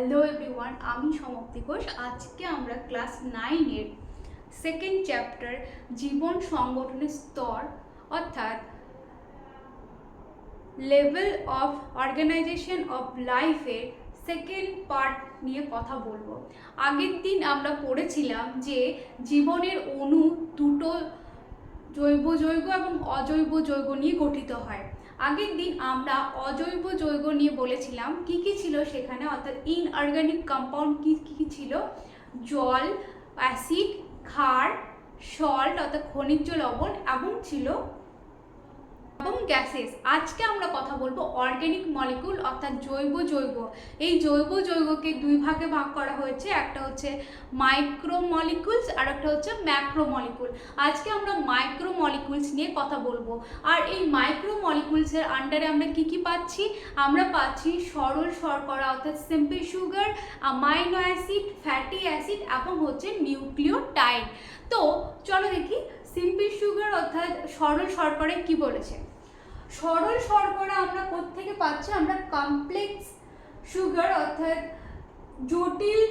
Hello everyone, আমি সমাপ্তি ঘোষ। আজকে আমরা ক্লাস 9-এর সেকেন্ড চ্যাপ্টার জীবন সংগঠনের স্তর অর্থাৎ লেভেল অফ অর্গানাইজেশন অফ লাইফের সেকেন্ড পার্ট নিয়ে কথা বলবো। আগের দিন আমরা পড়েছিলাম যে জীবনের অণু দুটো জৈব যৌগ এবং অজৈব যৌগ নিয়ে গঠিত হয়। আগের দিন আমরা অজৈব যৌগ নিয়ে বলেছিলাম কি কি ছিল সেখানে, অর্থাৎ ইনঅর্গানিক কম্পাউন্ড কি কি ছিল, জল, অ্যাসিড, ক্ষার, সল্ট অর্থাৎ খনিজ লবণ এবং ছিল এবং গ্যাসেস। আজকে আমরা কথা বলবো অর্গানিক মলিকুল অর্থাৎ জৈব যৌগ। এই জৈব যৌগকে দুই ভাগে ভাগ করা হয়েছে, একটা হচ্ছে মাইক্রো মলিকুলস আর একটা হচ্ছে ম্যাক্রো মলিকুল। আজকে আমরা মাইক্রো মলিকুলস নিয়ে কথা বলবো। আর এই মাইক্রো মলিকুলসের আন্ডারে আমরা কি কি পাচ্ছি? আমরা পাচ্ছি সরল শর্করা অর্থাৎ simple sugar, amino acid, fatty acid এবং হচ্ছে নিউক্লিওটাইড। তো চলো দেখি সিম্পল সুগার অর্থাৎ সরল শর্করায় কি বলেছে। সরল শর্করা আমরা কোত্থেকে পাচ্ছি? আমরা কমপ্লেক্স সুগার অর্থাৎ জটিল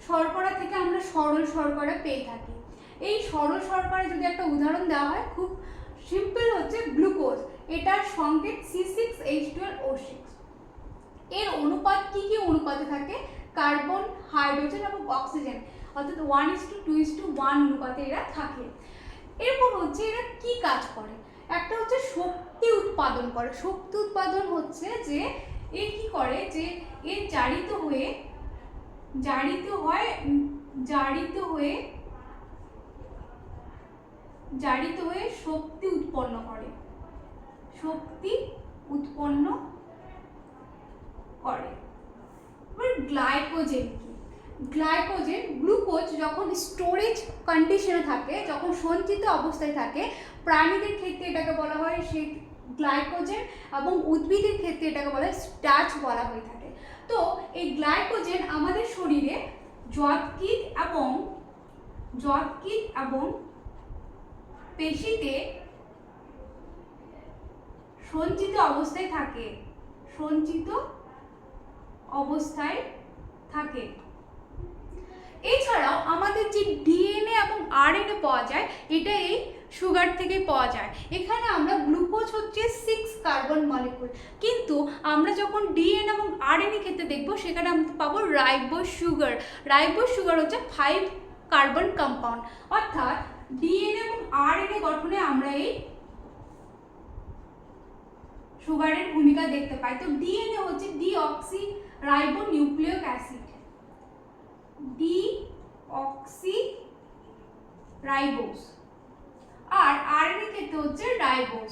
শর্করা থেকে আমরা সরল শর্করা পেয়ে থাকি। এই সরল শর্করা যদি একটা উদাহরণ দেওয়া হয়, খুব সিম্পল হচ্ছে গ্লুকোজ। এটার সংকেত C6H12O6। এর অনুপাত কি কি অনুপাতে থাকে? কার্বন, হাইড্রোজেন এবং অক্সিজেন অর্থাৎ 1:2:1 অনুপাতে এরা থাকে। এরপর হচ্ছে এরা কি কাজ করে? একটা হচ্ছে শক্তি উৎপাদন করে। শক্তি উৎপাদন হচ্ছে যে এ কি করে, যে এ জারিত হয়ে শক্তি উৎপন্ন করে। এবার গ্লাইকোজেন কি? গ্লাইকোজেন, গ্লুকোজ যখন স্টোরেজ কন্ডিশনে থাকে, যখন সঞ্চিত অবস্থায় থাকে, প্রাণীদের ক্ষেত্রে এটাকে বলা হয় সেই গ্লাইকোজেন এবং উদ্ভিদের ক্ষেত্রে এটাকে বলা হয় স্টার্চ বলা হয়ে থাকে। তো এই গ্লাইকোজেন আমাদের শরীরে যকৃৎ এবং পেশিতে সঞ্চিত অবস্থায় থাকে। এছাড়াও আমাদের যে ডিএনএ এবং আরএনএ পাওয়া যায়, এটা এই সুগার থেকে পাওয়া যায়। এখানে আমরা গ্লুকোজ হচ্ছে 6 কার্বন মলিকুল, কিন্তু আমরা যখন ডিএনএ এবং আরএনএ ক্ষেত্রে দেখব সেখানে আমরা পাবো রাইবোজ সুগার হচ্ছে 5 কার্বন কম্পাউন্ড। অর্থাৎ ডিএনএ এবং আরএনএ গঠনে আমরা এই সুগারের ভূমিকা দেখতে পাই। তো ডিএনএ হচ্ছে deoxyribonucleic acid, deoxyribose. আর আরএনএ ক্ষেত্রে হচ্ছে রাইবোজ।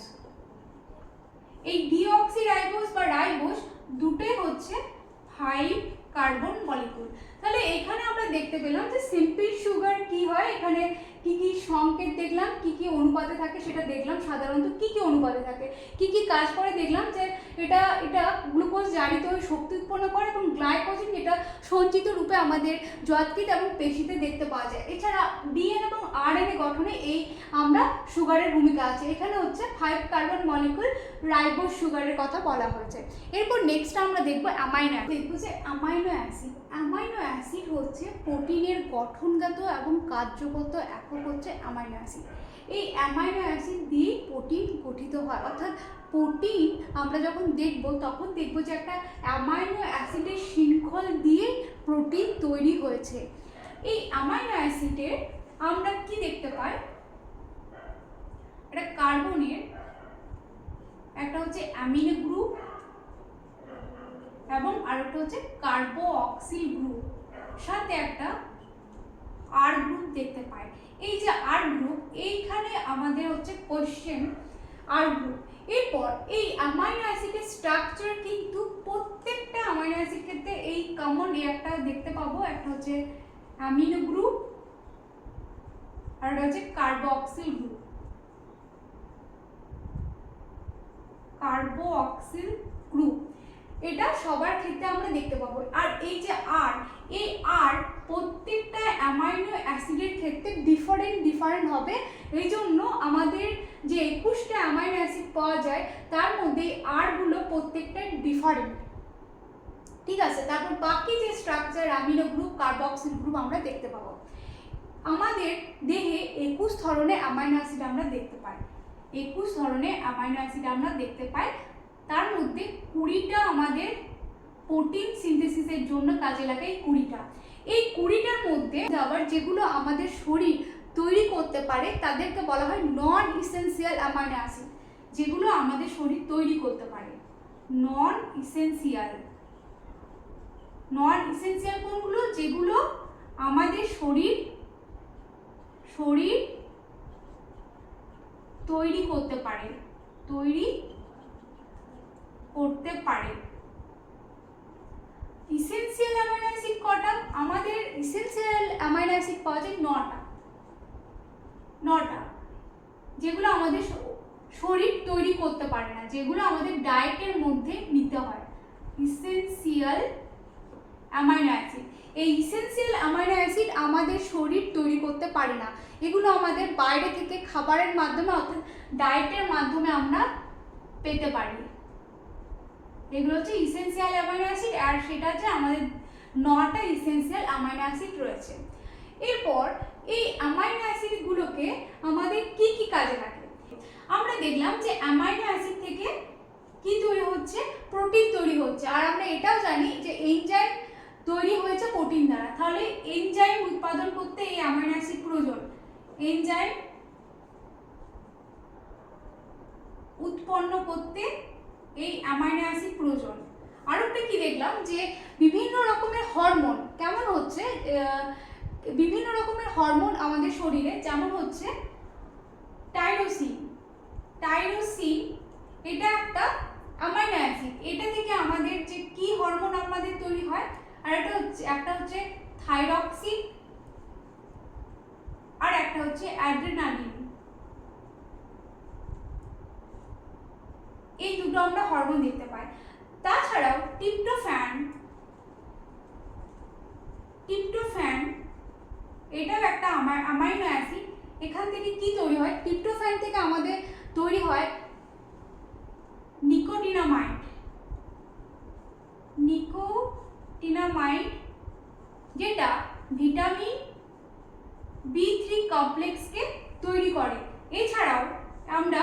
এই ডিঅক্সিরাইবোজ বা রাইবোজ দুটোই হচ্ছে 5 কার্বন মলিকুল। তাহলে এখানে আমরা দেখতে পেলাম যে সিম্পল সুগার কি হয়, এখানে কি কি সংকেত দেখলাম, কি কি অনুপাতে থাকে সেটা দেখলাম। সাধারণত কি কি অনুপাতে থাকে, কি কি কাজ করে দেখলাম, যে এটা গ্লুকোজ জারিত হয়ে শক্তি উৎপন্ন করে এবং গ্লাইকোজেন যেটা সঞ্চিত রূপে আমাদের যকৃৎ এবং পেশিতে দেখতে পাওয়া যায়। এছাড়া ডিএনএ এবং আরএনএ গঠনে এই আমরা সুগারের ভূমিকা আছে। এখানে হচ্ছে 5 কার্বন মলিকুল রাইবোজ সুগারের কথা বলা হয়েছে। এরপর নেক্সট আমরা দেখবো অ্যামাইনো অ্যাসিড। দেখবো যে অ্যামাইনো অ্যাসিড হচ্ছে প্রোটিনের গঠনগত এবং কার্যগত একক হচ্ছে অ্যামাইনো অ্যাসিড। এই অ্যামাইনো অ্যাসিড দিয়ে প্রোটিন গঠিত হয়। অর্থাৎ প্রোটিন আমরা যখন দেখব তখন দেখব যে একটা অ্যামাইনো অ্যাসিডের শৃঙ্খল দিয়ে প্রোটিন তৈরি হয়েছে। এই অ্যামাইনো অ্যাসিডের আমরা কি দেখতে পাই? এটা কার্বনের একটা হচ্ছে অ্যামিনো গ্রুপ এবং আরেকটা হচ্ছে কার্বক্সিল গ্রুপ, সাথে একটা আর গ্রুপ দেখতে পাই। এই যে আর গ্রুপ, এইখানে আমাদের হচ্ছে কোশ্চেন আর গ্রুপ। এরপর এই অ্যামাইনো অ্যাসিডের স্ট্রাকচার কিন্তু প্রত্যেকটা অ্যামাইনো অ্যাসিড ক্ষেত্রে এই কমন একটা দেখতে পাবো, একটা হচ্ছে অ্যামিনো গ্রুপ আর একটা হচ্ছে কার্বক্সিল গ্রুপ। এটা সবার ক্ষেত্রে আমরা দেখতে পাবো। আর এই যে এই আর প্রত্যেকটা অ্যামাইনো অ্যাসিডের ক্ষেত্রে ডিফারেন্ট হবে। এই জন্য আমাদের যে 21টা অ্যামাইনো অ্যাসিড পাওয়া যায় তার মধ্যে আর গুলো প্রত্যেকটা ডিফারেন্ট। ঠিক আছে, তারপর বাকি যে structure amino group, carboxyl group আমরা দেখতে পাবো। আমাদের দেহে 21 ধরনের অ্যামাইনো অ্যাসিড আমরা দেখতে পাই, 21 ধরনের অ্যামাইনো অ্যাসিড আমরা দেখতে পাই। তার মধ্যে 20টা আমাদের প্রোটিন সিনথেসিসের জন্য কাজে লাগে, এই 20টা। এই 20টার মধ্যে আবার যেগুলো আমাদের শরীর তৈরি করতে পারে তাদেরকে বলা হয় নন ইসেনশিয়াল অ্যামাইনো অ্যাসিড, যেগুলো আমাদের শরীর তৈরি করতে পারে। নন ইসেনশিয়াল, নন ইসেনশিয়াল কোনগুলো? যেগুলো আমাদের শরীর তৈরি করতে পারে, ইসেনশিয়াল অ্যামাইনো অ্যাসিড কটা? আমাদের ইসেনশিয়াল অ্যামাইনো অ্যাসিড পাওয়া যায় 9টা, যেগুলো আমাদের শরীর তৈরি করতে পারে না, যেগুলো আমাদের ডায়েটের মধ্যে নিতে হয়। ইসেনশিয়াল অ্যামাইনো অ্যাসিড, এই ইসেনশিয়াল অ্যামাইনো অ্যাসিড আমাদের শরীর তৈরি করতে পারে না, এগুলো আমাদের বাইরে থেকে খাবারের মাধ্যমে অর্থাৎ ডায়েটের মাধ্যমে আমরা পেতে পারি। এগুলো হচ্ছে ইসেনশিয়াল অ্যামাইনো অ্যাসিড, আর সেটা হচ্ছে আমাদের 9টা ইসেনশিয়াল অ্যামাইনো অ্যাসিড রয়েছে। এরপর এই অ্যামাইনো অ্যাসিডগুলোকে আমাদের কি কি কাজে লাগে? আমরা দেখলাম যে অ্যামাইনো অ্যাসিড থেকে কি তৈরি হচ্ছে? প্রোটিন তৈরি হচ্ছে। আর আমরা এটাও জানি যে এনজাইম তৈরি হয়েছে প্রোটিন দ্বারা। তাহলে এনজাইম উৎপাদন করতে এই অ্যামাইনো অ্যাসিড প্রয়োজন, এনজাইম উৎপন্ন করতে এই অ্যামাইনো অ্যাসিড প্রয়োজন। আর একটা কি দেখলাম যে বিভিন্ন রকমের হরমোন কেমন হচ্ছে, বিভিন্ন রকমের হরমোন আমাদের শরীরে, যেমন হচ্ছে টাইরোসিন, এটা একটা অ্যামাইনো অ্যাসিড। এটা থেকে আমাদের যে কি হরমোন আমাদের তৈরি হয়, আর একটা হচ্ছে থাইরক্সিন, আর একটা হচ্ছে অ্যাড্রেনালিন। এই দুটো আমরা হরমোন দেখতে পাই। তাছাড়াও ট্রিপ্টোফ্যান, এটাও একটা অ্যামাইনো অ্যাসিড। এখান থেকে কি তৈরি হয়? ট্রিপ্টোফ্যান থেকে আমাদের তৈরি হয় নিকোটিনামাইড, যেটা ভিটামিন B3 কমপ্লেক্সকে তৈরি করে। এছাড়াও আমরা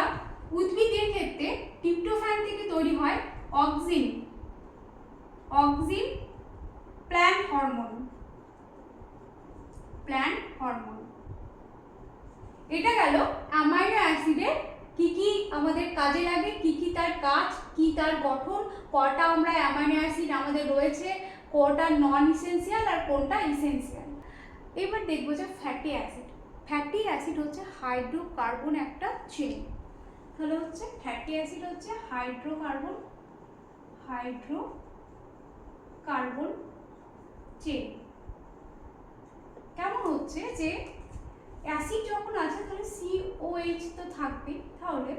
উদ্ভিদের ক্ষেত্রে ট্রিপ্টোফ্যান থেকে তৈরি হয় অক্সিন প্ল্যান্ট হরমোন। এটা গেল অ্যামাইনো অ্যাসিডের কি কি আমাদের কাজে লাগে, কি কি তার কাজ, কি তার গঠন, কটা আমরা অ্যামাইনো অ্যাসিড আমাদের রয়েছে, কোনটা নন ইসেনশিয়াল আর কোনটা ইসেনশিয়াল। এবার দেখবো যে ফ্যাটি অ্যাসিড হচ্ছে হাইড্রোকার্বন একটা চেইন। তাহলে হচ্ছে ফ্যাটি অ্যাসিড হচ্ছে হাইড্রোকার্বন চেইন। কেমন হচ্ছে যে অ্যাসিড যখন আছে তাহলে COH তো থাকবে, তাহলে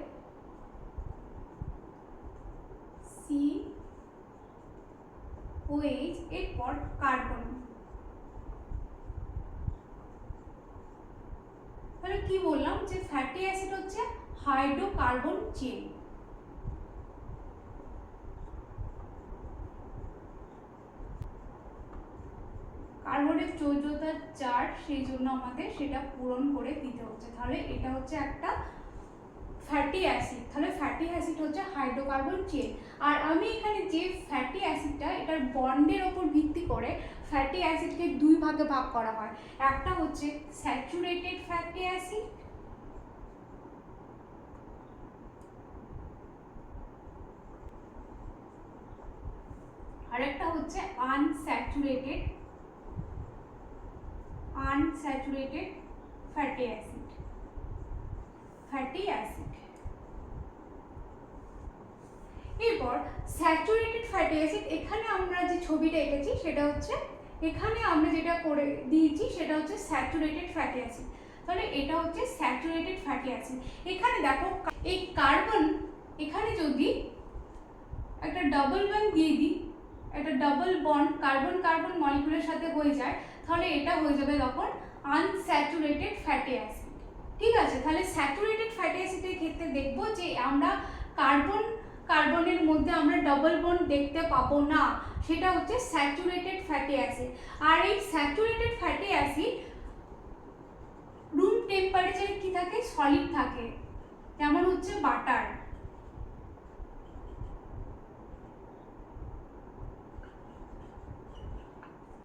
COH, এরপর কার্বন। তাহলে কি বললাম যে ফ্যাটি অ্যাসিড হচ্ছে হাইড্রোকার্বন চেইন। কার্বনের চৌর্যতা 4, সেই জন্য আমাদের সেটা পূরণ করে দিতে হচ্ছে। তাহলে এটা হচ্ছে একটা ফ্যাটি অ্যাসিড। তাহলে ফ্যাটি অ্যাসিড হচ্ছে হাইড্রোকার্বন চেইন। আর আমি এখানে যে ফ্যাটি অ্যাসিডটা, এটার বন্ডের ওপর ভিত্তি করে ফ্যাটি অ্যাসিডকে দুই ভাগে ভাগ করা হয়। একটা হচ্ছে স্যাচুরেটেড ফ্যাটি অ্যাসিড, আর একটা হচ্ছে আনস্যাচুরেটেড ফ্যাটি অ্যাসিড। এরপর স্যাচুরেটেড ফ্যাটি অ্যাসিড, এখানে আমরা যে ছবিটা এঁকেছি সেটা হচ্ছে, এখানে আমরা যেটা করে দিয়েছি সেটা হচ্ছে স্যাচুরেটেড ফ্যাটি অ্যাসিড। তাহলে এটা হচ্ছে স্যাচুরেটেড ফ্যাটি অ্যাসিড। এখানে দেখো এই কার্বন, এখানে যদি একটা ডাবল বন্ড দিয়ে দিই, একটা ডাবল বন্ড কার্বন মলিকিউলের সাথে হয়ে যায়, তাহলে এটা হয়ে যাবে তখন আনস্যাচুরেটেড ফ্যাটি অ্যাসিড। ঠিক আছে, তাহলে স্যাচুরেটেড ফ্যাটি অ্যাসিডের ক্ষেত্রে দেখবো যে আমরা কার্বনের মধ্যে আমরা ডাবল বন্ড দেখতে পাবো না, সেটা হচ্ছে স্যাচুরেটেড ফ্যাটি অ্যাসিড। আর এই স্যাচুরেটেড ফ্যাটি অ্যাসিড রুম টেম্পারেচারে কি থাকে, সলিড থাকে, যেমন হচ্ছে বাটার।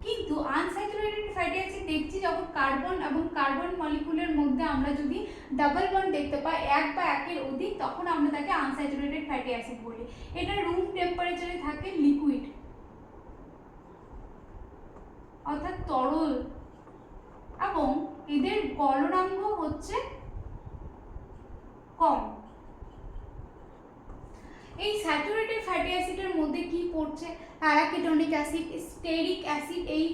কিন্তু আনস্যাচুরেটেড ফ্যাটি অ্যাসিড দেখছি যখন কার্বন এবং কার্বন মলিকুলের মধ্যে আমরা যদি ডাবল বন্ড দেখতে পাই, এক বা একের অধিক, তখন আমরা তাকে আনস্যাচুরেটেড ফ্যাটি অ্যাসিড বলি। এটা রুম টেম্পারেচারে থাকে, লিকুইড অর্থাৎ তরল, এবং এদের গলনাঙ্ক হচ্ছে কম। এই স্যাচুরেটেড ফ্যাটি অ্যাসিডের মধ্যে কি পড়ছে, অ্যারাকিডোনিক অ্যাসিড, স্টেরিক অ্যাসিড, এই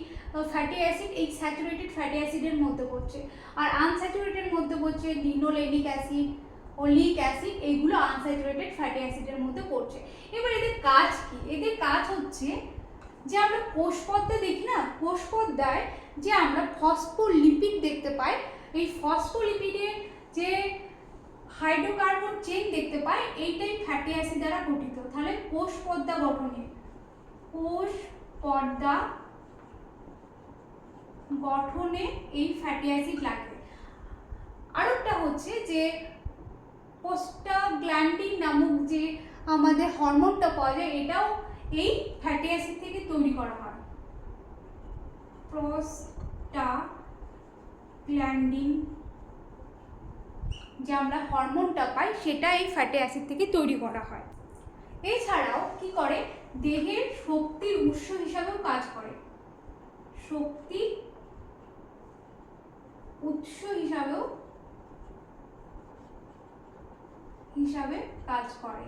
ফ্যাটি অ্যাসিড এই স্যাচুরেটেড ফ্যাটি অ্যাসিডের মধ্যে পড়ছে। আর আনস্যাচুরেটেড মধ্যে পড়ছে লিনোলেনিক অ্যাসিড, ওলিক অ্যাসিড, এইগুলো আনস্যাচুরেটেড ফ্যাটি অ্যাসিডের মধ্যে পড়ছে। এবার এদের কাজ কি, এদের কাজ হচ্ছে যে আমরা কোষপদ্মা দেখি না, কোষপদ্মায় যে আমরা ফসফোলিপিড দেখতে পাই, এই ফসফোলিপিডের যে হাইড্রোকার্বন চেইন দেখতে পাই, এইটাই ফ্যাটি অ্যাসিড দ্বারা গঠিত। তাহলে কোষ পর্দা গঠনে এই ফ্যাটি অ্যাসিড লাগে। আরেকটা হচ্ছে যে প্রোস্টাগ্ল্যান্ডিন নামক যে আমাদের হরমোনটা পাওয়া যায়, এটাও এই ফ্যাটি অ্যাসিড থেকে তৈরি করা হয়। প্রোস্টাগ্ল্যান্ডিন যে আমরা হরমোনটা পাই, সেটা এই ফ্যাটি অ্যাসিড থেকে তৈরি করা হয়। এছাড়াও কি করে, দেহের শক্তির উৎস হিসাবেও কাজ করে, শক্তির উৎস হিসাবে কাজ করে।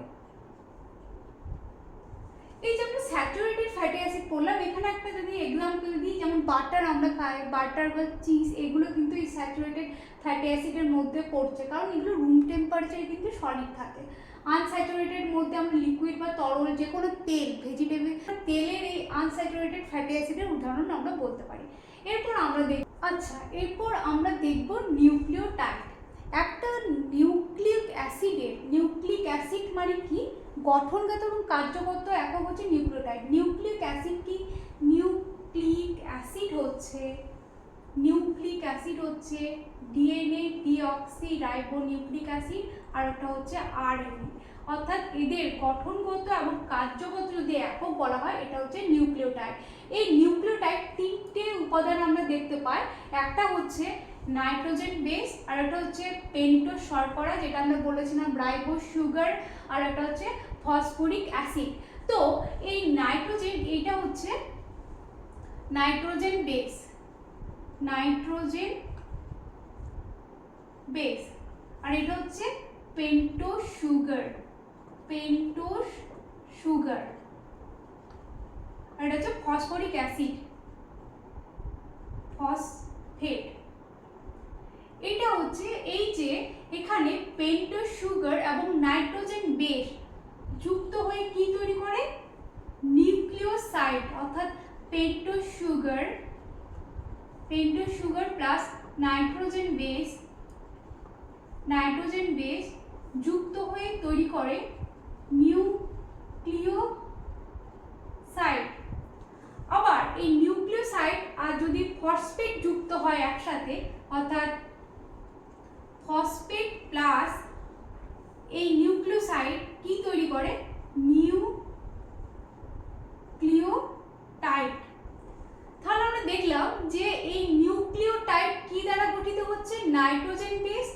এই যে আমরা স্যাচুরেটেড ফ্যাটি অ্যাসিড পড়লাম, এখানে একটা যদি এক্সাম্পল দিই, যেমন বাটার আমরা খাই, বাটার বা চিজ, এগুলো কিন্তু এই স্যাচুরেটেড ফ্যাটি অ্যাসিডের মধ্যে পড়ছে, কারণ এগুলো রুম টেম্পারেচারে কিন্তু সলিড থাকে। আনস্যাচুরেটেড মধ্যে আমরা লিকুইড বা তরল যে কোনো তেল, ভেজিটেবল তেলের এই আনস্যাচুরেটেড ফ্যাটি অ্যাসিডের উদাহরণ আমরা বলতে পারি। এরপর আমরা দেখব নিউক্লিওটাইড। একটা নিউক্লিক অ্যাসিড মানে কি, গঠনগত এবং কার্যগত একক হচ্ছে নিউক্লিওটাইড। নিউক্লিক অ্যাসিড হচ্ছে DNA deoxyribonucleic acid, আর একটা হচ্ছে আরএনএ। অর্থাৎ এদের গঠনগত এবং কার্যগত যদি একক বলা হয়, এটা হচ্ছে নিউক্লিওটাইড। এই নিউক্লিওটাইড তিনটে উপাদান আমরা দেখতে পাই, একটা হচ্ছে নাইট্রোজেন বেস, আর একটা হচ্ছে পেন্টোজ শর্করা, যেটা আমরা বলেছিলাম রাইবো সুগার, আর একটা হচ্ছে ফসফরিক অ্যাসিড। তো এই নাইট্রোজেন, এইটা হচ্ছে নাইট্রোজেন বেস, আর এটা হচ্ছে পেন্টোজ সুগার, আর এটা হচ্ছে ফসফরিক অ্যাসিড, ফসফেট। এটা হচ্ছে এই যে এখানে পেন্টোজ সুগার এবং নাইট্রোজেন বেস যুক্ত হয়ে কি তৈরি করে, নিউক্লিওসাইড, অর্থাৎ pentose sugar plus nitrogen base যুক্ত হয়ে তৈরি করে নিউক্লিওসাইড। আবার এই নিউক্লিওসাইড আর যদি ফসফেট যুক্ত হয় একসাথে, অর্থাৎ ফসফেট প্লাস এই নিউক্লিওসাইড কি তৈরি করে, নিউক্লিওটাইড। তাহলে আমরা দেখলাম যে এই নিউক্লিওটাইড কি দ্বারা গঠিত হচ্ছে, নাইট্রোজেন বেস,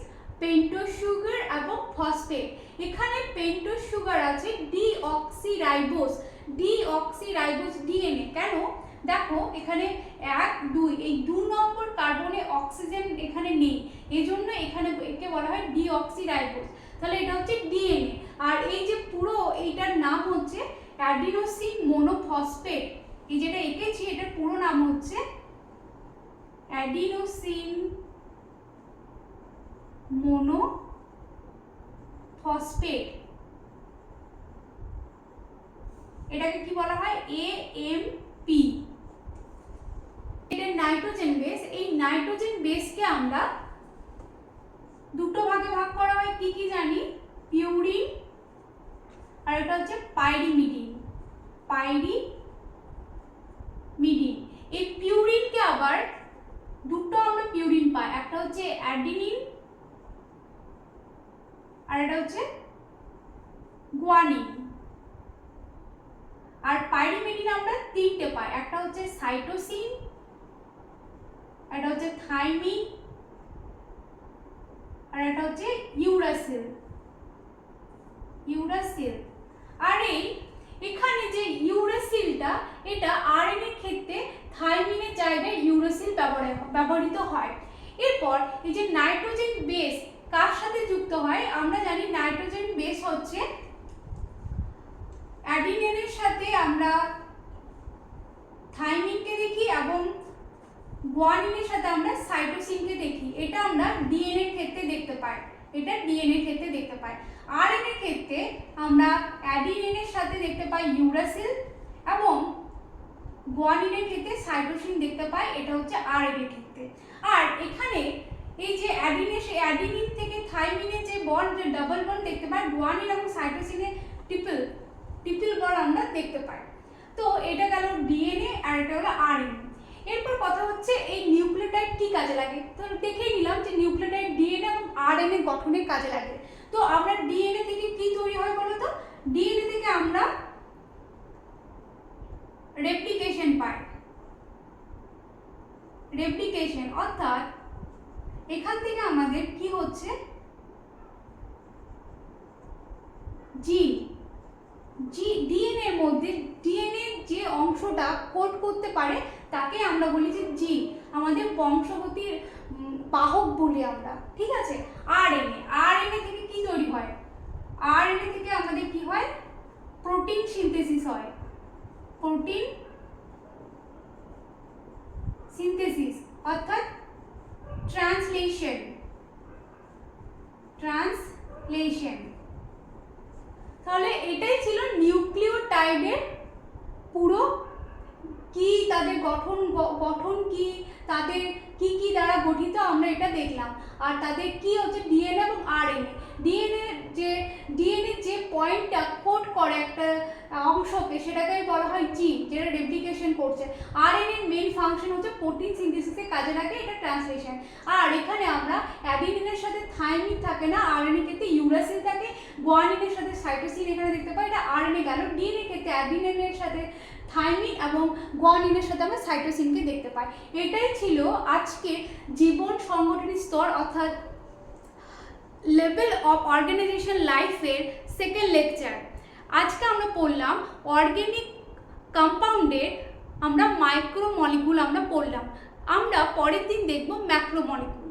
পেন্টোজ সুগার এবং ফসফেট। এখানে পেন্টোজ সুগার আছে ডিঅক্সিরাইবোজ ডিএনএ। কেন, দেখো এখানে 1, 2 এই 2 নম্বর কার্বনে অক্সিজেন এখানে নেই, এজন্য এখানে একে বলা হয় ডিঅক্সিরাইবোজ। তাহলে এটা হচ্ছে ডিএনএ। আর এই যে পুরো এইটার নাম হচ্ছে অ্যাডিনোসিন মোনোফসফেট। এই যেটা এঁকেছি এটার পুরো নাম হচ্ছে অ্যাডিনোসিন মোনোফসফেট। এটাকে কি বলা হয়, AMP। এটা নাইট্রোজেন বেস। এই নাইট্রোজেন বেসকে আমরা দুটো ভাগে ভাগ করা হয়, কি কি জানি, পিউরিন আর এটা হচ্ছে হচ্ছে পাইরিমিডিন। এই পিউরিনকে আবার দুটো আমরা পিউরিন পাই, একটা হচ্ছে অ্যাডিনিন আর এটা হচ্ছে গুয়ানিন। আর পাইরিমিডিন আমরা তিনটে পাই, একটা হচ্ছে সাইটোসিন, এটা হচ্ছে থাইমিন আর এটা হচ্ছে ইউরাসিল। আর এখানে যে ইউরাসিলটা এটা আরএনএ ক্ষেত্রে থাইমিনের জায়গায় ইউরাসিল ব্যবহৃত হয়। এরপর এই যে নাইট্রোজেন বেস কার সাথে যুক্ত হয়, আমরা জানি নাইট্রোজেন বেস হচ্ছে অ্যাডিনিনের সাথে আমরা থাইমিনকে দেখি এবং গুয়ানিনের সাথে আমরা সাইটোসিনকে দেখি। এটা আমরা ডিএনএ ক্ষেত্রে দেখতে পাই, আরএনএ ক্ষেত্রে আমরা অ্যাডিনিনের সাথে দেখতে পাই ইউরাসিল এবং গুয়ানিনের ক্ষেত্রে সাইটোসিন দেখতে পাই, এটা হচ্ছে আরএনএ ক্ষেত্রে। আর এখানে এই যে অ্যাডিনিন থেকে থাইমিনের যে বন্ড, যে ডাবল বন্ড দেখতে পাই, গুয়ানিন এবং সাইটোসিনের ট্রিপল বন্ড আমরা দেখতে পাই। তো এটা গেল ডিএনএ আর এটা হলো আরএনএ। এরপর কথা হচ্ছে এই নিউক্লিওটাইড কি কাজে লাগে। তো দেখেই নিলাম যে নিউক্লিওটাইড ডিএনএ এবং আরএনএ গঠনের কাজে লাগে। তো আমরা ডিএনএ থেকে কি তৈরি হয় বলো তো? ডিএনএ থেকে আমরা রেপ্লিকেশন পাই, অর্থাৎ এখান থেকে আমাদের কি হচ্ছে, ডিএনএ এর মধ্যে ডিএনএ যে অংশটা কোড করতে পারে তাকে আমরা বলি যে জিন, আমাদের বংশগতির বাহক বলি আমরা, ঠিক আছে। আরএনএ থেকে কি তৈরি হয়? আরএনএ থেকে আমাদের কি হয়? প্রোটিন সিনথেসিস হয়, অর্থাৎ ট্রান্সলেশন। তাহলে এটাই ছিল নিউক্লিওটাইডের পুরো কি, তাদের গঠন কি, তাদের কি দ্বারা গঠিত আমরা এটা দেখলাম। আর তাদের কি হচ্ছে ডিএনএ এবং আরএনএ। ডিএনএ যে পয়েন্টটা কোড করে একটা অংশকে সেটাকে বলা হয় জিন, যেটা রেপ্লিকেশন করছে। আরএনএ এর মেইন ফাংশন হচ্ছে প্রোটিন সিনথেসিসে কাজে লাগে, এটা ট্রান্সলেশন। আর এখানে আমরা অ্যাডিনিনের সাথে থাইমিন থাকে না, আরএনএ ক্ষেত্রে ইউরাসিল থাকে, গুয়ানিনের সাথে সাইটোসিন এখানে দেখতে পাই, এটা আরএনএ গেল। ডিএনএ ক্ষেত্রে অ্যাডিনিনের সাথে থাইমিন এবং গুয়ানিনের সাথে আমরা সাইটোসিনকে দেখতে পাই। এটাই ছিল আজকে জীবন সংগঠনের স্তর অর্থাৎ লেভেল অফ অর্গানাইজেশন লাইফের সেকেন্ড লেকচার। আজকে আমরা পড়লাম অর্গানিক কম্পাউন্ডের আমরা মাইক্রো মলিকুল আমরা পড়লাম। আমরা পরের দিন দেখব ম্যাক্রো মলিকুল।